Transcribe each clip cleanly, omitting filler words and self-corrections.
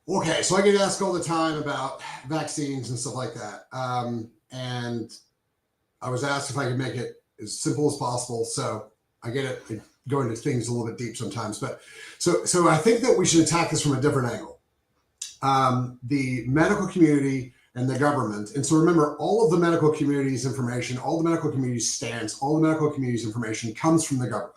Okay, so I get asked all the time about vaccines and stuff like that. And I was asked if I could make it as simple as possible. So I get it. I go into things a little bit deep sometimes, but so I think that we should attack this from a different angle. The medical community and the government. And so remember, all of the medical community's information, all the medical community's stance, all the medical community's information comes from the government.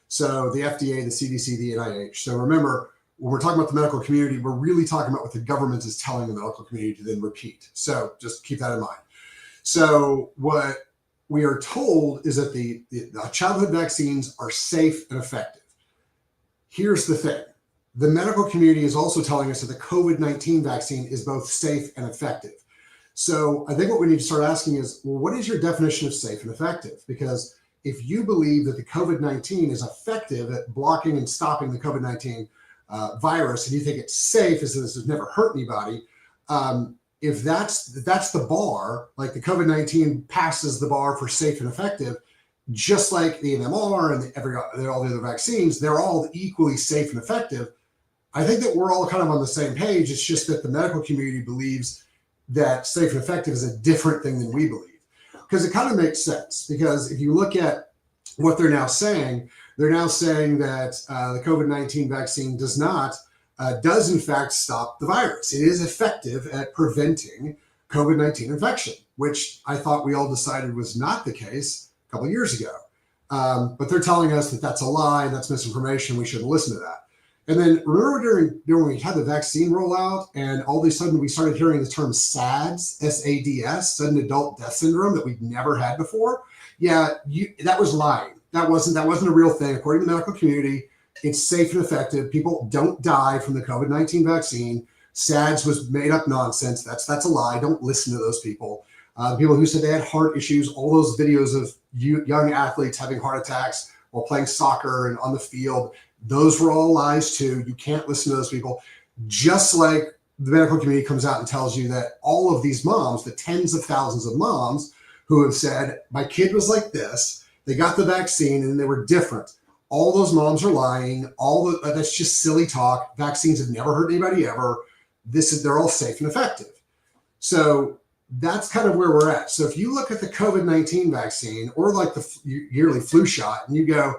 So the FDA, the CDC, the NIH. So remember, when we're talking about the medical community, we're really talking about what the government is telling the medical community to then repeat. So just keep that in mind. So what we are told is that the childhood vaccines are safe and effective. Here's the thing. The medical community is also telling us that the COVID-19 vaccine is both safe and effective. So I think what we need to start asking is, well, what is your definition of safe and effective? Because if you believe that the COVID-19 is effective at blocking and stopping the COVID-19 virus, and you think it's safe as this has never hurt anybody, if that's the bar, like the COVID-19 passes the bar for safe and effective, just like the MMR and all the other vaccines, they're all equally safe and effective. I think that we're all kind of on the same page. It's just that the medical community believes that safe and effective is a different thing than we believe. Because it kind of makes sense. Because if you look at what they're now saying that the COVID-19 vaccine does in fact stop the virus. It is effective at preventing COVID-19 infection, which I thought we all decided was not the case a couple of years ago. But they're telling us that that's a lie, and that's misinformation. We shouldn't listen to that. And then remember during when we had the vaccine rollout, and all of a sudden we started hearing the term SADS, S-A-D-S, sudden adult death syndrome, that we've never had before. Yeah, that was lying. That wasn't a real thing. According to the medical community, it's safe and effective. People don't die from the COVID-19 vaccine. SADS was made up nonsense. That's a lie. Don't listen to those people. The people who said they had heart issues, all those videos of young athletes having heart attacks while playing soccer and on the field, those were all lies too. You can't listen to those people. Just like the medical community comes out and tells you that all of these moms, the tens of thousands of moms who have said, my kid was like this, they got the vaccine and they were different. All those moms are lying. That's just silly talk. Vaccines have never hurt anybody ever. They're all safe and effective. So that's kind of where we're at. So if you look at the COVID-19 vaccine or like the yearly flu shot and you go,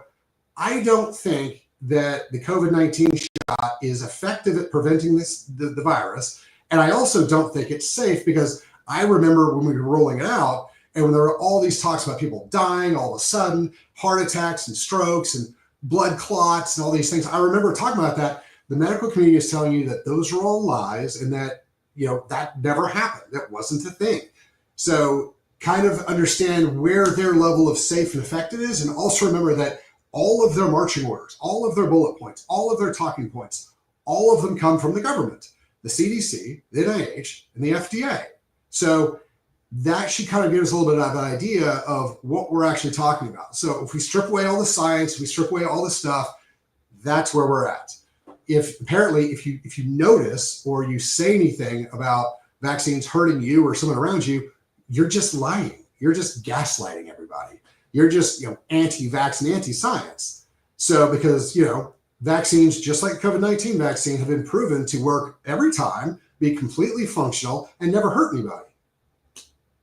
I don't think that the COVID-19 shot is effective at preventing the virus. And I also don't think it's safe, because I remember when we were rolling it out and when there were all these talks about people dying all of a sudden, heart attacks and strokes and blood clots and all these things. I remember talking about that. The medical community is telling you that those are all lies and that, that never happened. That wasn't a thing. So kind of understand where their level of safe and effective is. And also remember that all of their marching orders, all of their bullet points, all of their talking points, all of them come from the government, the CDC, the NIH, and the FDA. So that should kind of give us a little bit of an idea of what we're actually talking about. So if we strip away all the science, we strip away all the stuff, that's where we're at. If you notice or you say anything about vaccines hurting you or someone around you, you're just lying. You're just gaslighting everybody. You're just anti-vax and anti-science. So because vaccines, just like the COVID-19 vaccine, have been proven to work every time, be completely functional, and never hurt anybody.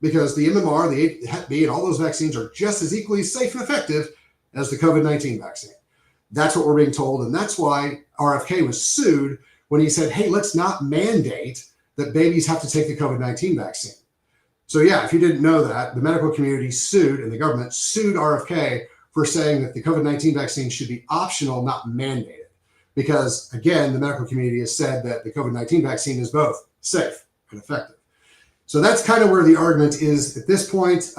Because the MMR, the Hep B, and all those vaccines are just as equally safe and effective as the COVID-19 vaccine. That's what we're being told, and that's why RFK was sued when he said, hey, let's not mandate that babies have to take the COVID-19 vaccine. So yeah, if you didn't know that, the medical community sued, and the government sued RFK for saying that the COVID-19 vaccine should be optional, not mandated. Because again, the medical community has said that the COVID-19 vaccine is both safe and effective. So that's kind of where the argument is at this point,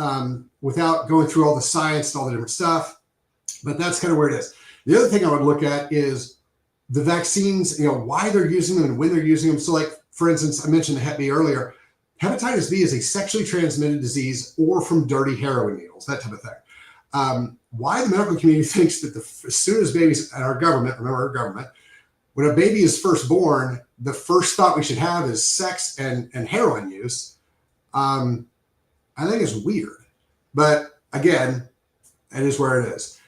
without going through all the science and all the different stuff. But that's kind of where it is. The other thing I would look at is the vaccines, why they're using them and when they're using them. So like, for instance, I mentioned the Hep B earlier. Hepatitis B is a sexually transmitted disease or from dirty heroin needles, that type of thing. Why the medical community thinks that as soon as babies, and our government, remember our government, when a baby is first born, the first thought we should have is sex and heroin use. I think it's weird, but again, it is where it is.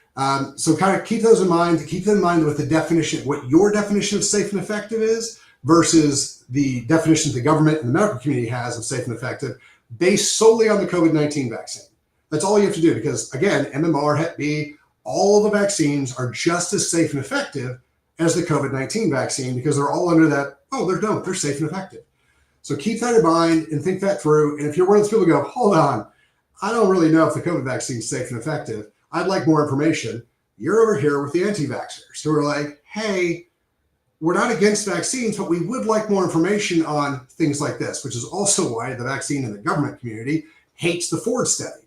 So kind of keep those in mind, keep in mind what the definition, what your definition of safe and effective is, versus the definitions the government and the medical community has of safe and effective based solely on the COVID-19 vaccine. That's all you have to do because, again, MMR, Hep B, all of the vaccines are just as safe and effective as the COVID-19 vaccine because they're all under that, they're safe and effective. So keep that in mind and think that through. And if you're one of those people who go, hold on, I don't really know if the COVID vaccine is safe and effective, I'd like more information. You're over here with the anti-vaxxers who are like, hey, we're not against vaccines, but we would like more information on things like this, which is also why the vaccine and the government community hates the Ford study.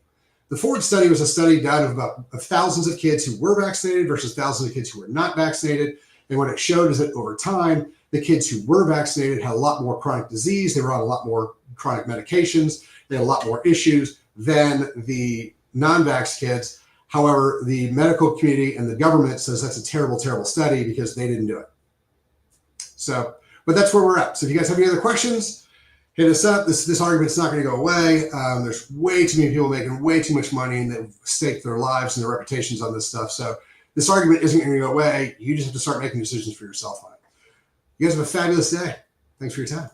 The Ford study was a study done of thousands of kids who were vaccinated versus thousands of kids who were not vaccinated. And what it showed is that over time, the kids who were vaccinated had a lot more chronic disease. They were on a lot more chronic medications. They had a lot more issues than the non-vax kids. However, the medical community and the government says that's a terrible, terrible study because they didn't do it. So, but that's where we're at. So if you guys have any other questions, hit us up. This argument's not going to go away. There's way too many people making way too much money and they've staked their lives and their reputations on this stuff. So this argument isn't going to go away. You just have to start making decisions for yourself on it. You guys have a fabulous day. Thanks for your time.